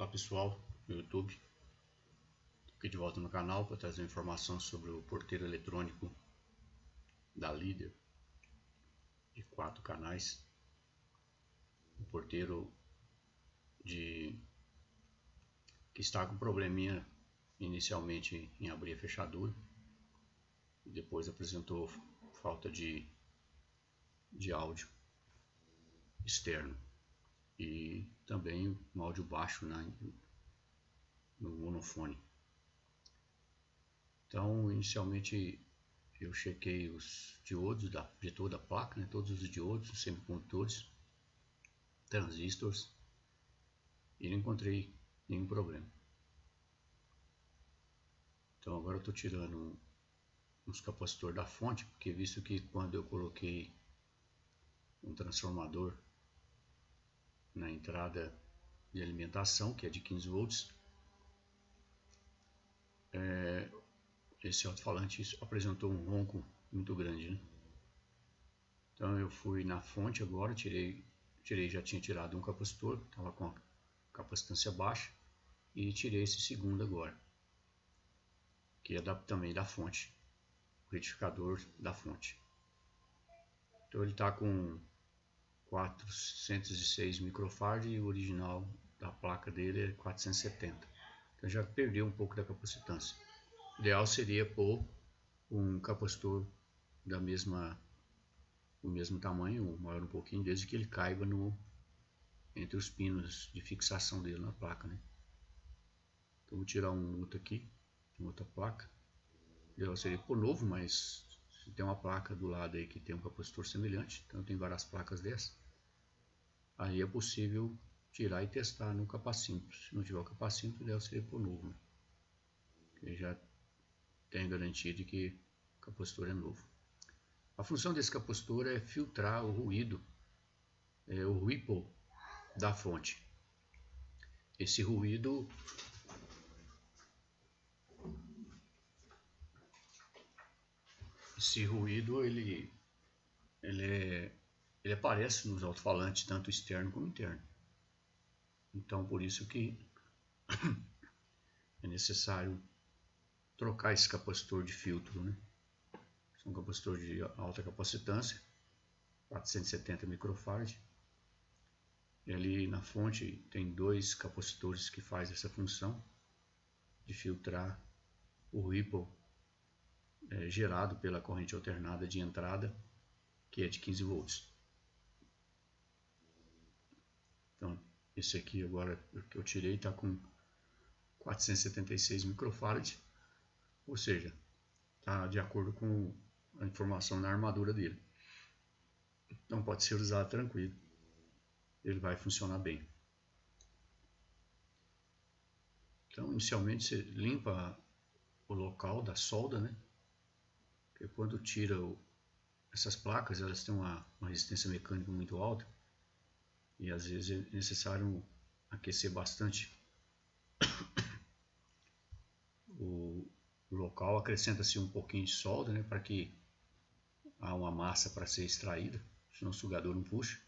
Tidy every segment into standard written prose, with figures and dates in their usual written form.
Olá pessoal no YouTube, aqui de volta no canal para trazer informação sobre o porteiro eletrônico da Líder de 4 canais. O porteiro que está com probleminha inicialmente em abrir a fechadura e depois apresentou falta de áudio externo e também um áudio baixo no monofone. Então, inicialmente eu chequei os diodos de toda a placa, todos os diodos, os semicondutores, transistores, e não encontrei nenhum problema. Então agora eu estou tirando uns capacitores da fonte, porque visto que quando eu coloquei um transformador na entrada de alimentação, que é de 15 volts, esse alto-falante apresentou um ronco muito grande, Então eu fui na fonte agora, já tinha tirado um capacitor, estava com a capacitância baixa, e tirei esse segundo agora, que é também da fonte, o retificador da fonte. Então ele está com 406 microfarad e o original da placa dele é 470. Então já perdeu um pouco da capacitância. O ideal seria pôr um capacitor do mesmo tamanho, maior um pouquinho, desde que ele caiba entre os pinos de fixação dele na placa, Então vou tirar um outro aqui, uma outra placa. O ideal seria pôr novo, mas se tem uma placa do lado aí que tem um capacitor semelhante, então tem várias placas dessas, aí é possível tirar e testar no capacímetro. Se não tiver o capacímetro, o ideal seria pôr novo, porque já tem garantia de que o capacitor é novo. A função desse capacitor é filtrar o ruído, o ripple da fonte. Esse ruído ele aparece nos alto-falantes, tanto externo como interno. Então por isso que é necessário trocar esse capacitor de filtro, É um capacitor de alta capacitância, 470 microfarad. E ali na fonte tem dois capacitores que fazem essa função de filtrar o ripple gerado pela corrente alternada de entrada, que é de 15 volts. Então esse aqui agora que eu tirei está com 476 microfarad, ou seja, está de acordo com a informação na armadura dele. Então pode ser usado tranquilo, ele vai funcionar bem. Então inicialmente você limpa o local da solda, Porque quando tira essas placas, elas têm uma resistência mecânica muito alta e às vezes é necessário aquecer bastante o local. Acrescenta-se um pouquinho de solda, para que há uma massa para ser extraída, senão o sugador não puxa,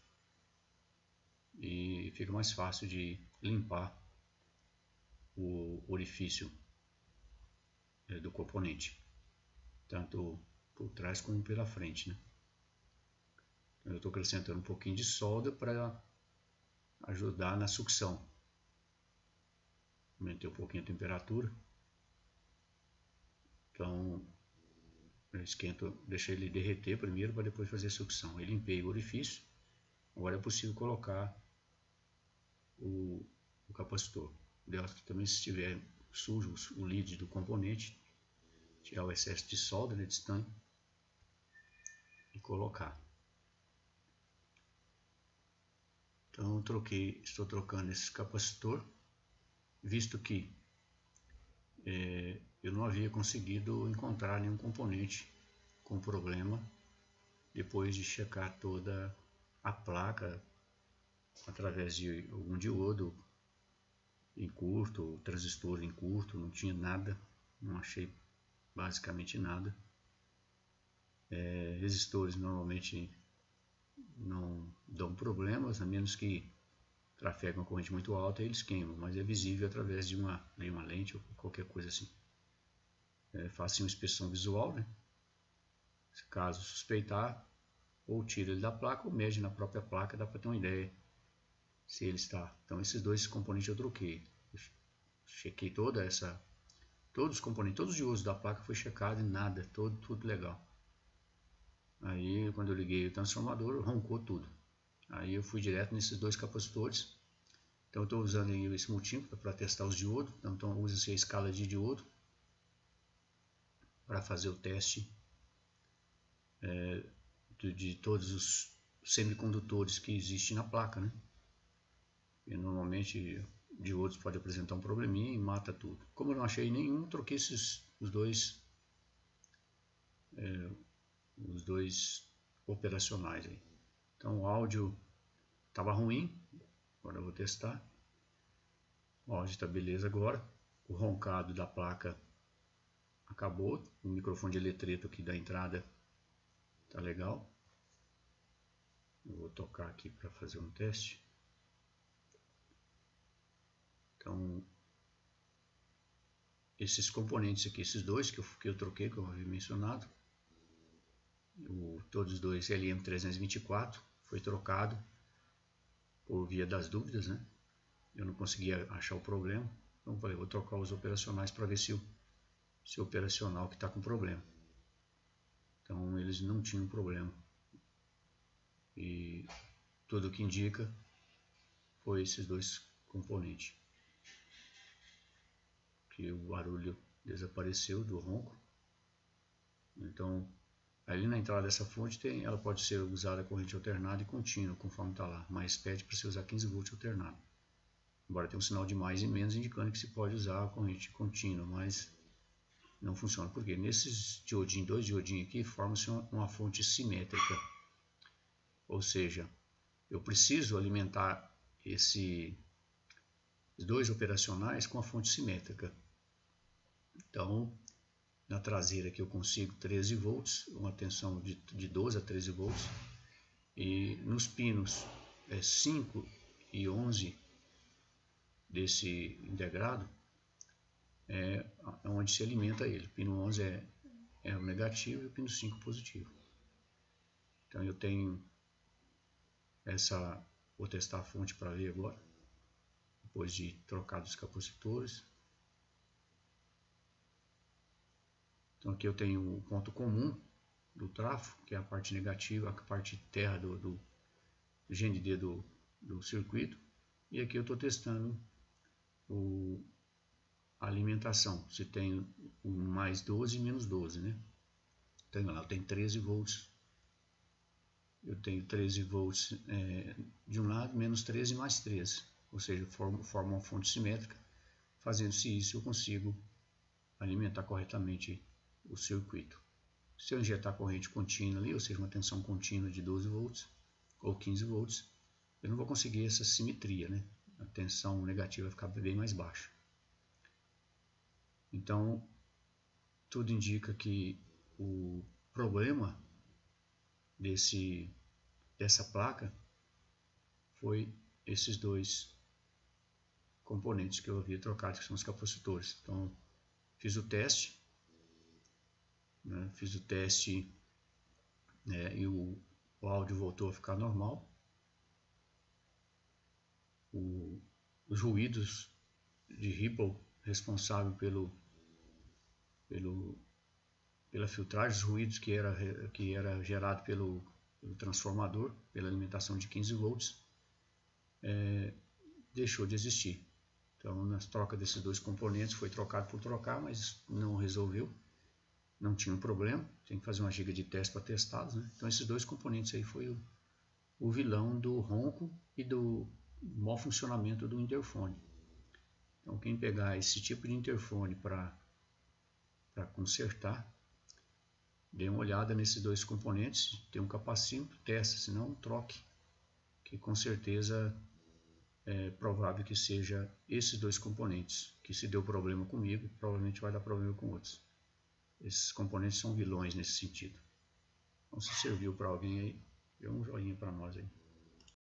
e fica mais fácil de limpar o orifício do componente, tanto por trás como pela frente, Então, eu estou acrescentando um pouquinho de solda para ajudar na sucção. Aumentei um pouquinho a temperatura, então eu esquento, deixei ele derreter primeiro para depois fazer a sucção. Eu limpei o orifício, agora é possível colocar o capacitor. Também, se estiver sujo o lid do componente, tirar o excesso de solda, de estanho, e colocar. Então estou trocando esse capacitor, visto que eu não havia conseguido encontrar nenhum componente com problema depois de checar toda a placa através de algum diodo em curto, transistor em curto, não tinha nada, não achei basicamente nada. Resistores normalmente não dão problemas, a menos que trafega uma corrente muito alta e eles queimam, mas é visível através de uma lente ou qualquer coisa assim. Faça uma inspeção visual, né? Se caso suspeitar, ou tira ele da placa ou mede na própria placa, dá para ter uma ideia se ele está. Então esses dois componentes eu troquei. Eu chequei todos os componentes, todos os de uso da placa foi checado e nada, tudo legal. Aí quando eu liguei o transformador, roncou tudo. Aí eu fui direto nesses dois capacitores. Então eu estou usando aí esse multímetro para testar os diodos. Então usa-se a escala de diodo para fazer o teste de todos os semicondutores que existem na placa, né? E normalmente diodos pode apresentar um probleminha e mata tudo. Como eu não achei nenhum, troquei os dois operacionais aí. Então o áudio estava ruim, agora eu vou testar. O áudio está beleza agora. O roncado da placa acabou. O microfone de eletreto aqui da entrada tá legal. Eu vou tocar aqui para fazer um teste. Então, esses componentes aqui, esses dois que eu troquei, que eu havia mencionado, todos os dois LM324, foi trocado por via das dúvidas, né? Eu não conseguia achar o problema, então falei, vou trocar os operacionais para ver se o operacional que está com problema. Então eles não tinham problema. E tudo o que indica foi esses dois componentes. Que o barulho desapareceu do ronco. Então, ali na entrada dessa fonte ela pode ser usada a corrente alternada e contínua, conforme está lá, mas pede para você usar 15 volts alternado. Embora tenha um sinal de mais e menos indicando que se pode usar a corrente contínua, mas não funciona. Porque nesses diodinhos, dois diodinhos aqui, forma-se uma fonte simétrica. Ou seja, eu preciso alimentar esses dois operacionais com a fonte simétrica. Então, na traseira aqui eu consigo 13 volts, uma tensão de 12 a 13 volts. E nos pinos 5 e 11 desse integrado é onde se alimenta ele. O pino 11 é o negativo e o pino 5 positivo. Então eu tenho vou testar a fonte para ver agora, depois de trocar os capacitores. Então aqui eu tenho o ponto comum do trafo, que é a parte negativa, a parte terra do GND do circuito. E aqui eu estou testando a alimentação, se tem o mais 12 e menos 12, né? Então lá eu tenho 13 volts. Eu tenho 13 volts de um lado, menos 13 mais 13. Ou seja, forma uma fonte simétrica. Fazendo-se isso, eu consigo alimentar corretamente o circuito. Se eu injetar corrente contínua ali, ou seja, uma tensão contínua de 12 volts ou 15 volts, eu não vou conseguir essa simetria, né? A tensão negativa vai ficar bem mais baixa. Então, tudo indica que o problema dessa placa foi esses dois componentes que eu havia trocado, que são os capacitores. Então, fiz o teste, né, e o áudio voltou a ficar normal. Os ruídos de Ripple responsável pela filtragem, os ruídos que era gerado pelo transformador, pela alimentação de 15 volts, deixou de existir. Então, na troca desses dois componentes, foi trocado por trocar, mas não resolveu, não tinha um problema, tem que fazer uma giga de teste para testá-los, né? Então, esses dois componentes aí foi o vilão do ronco e do mau funcionamento do interfone. Então, quem pegar esse tipo de interfone para consertar, dê uma olhada nesses dois componentes, tem um capacímetro, testa, se não, troque, que com certeza é provável que seja esses dois componentes, que se deu problema comigo, provavelmente vai dar problema com outros. Esses componentes são vilões nesse sentido. Então, se serviu para alguém aí, dê um joinha para nós aí.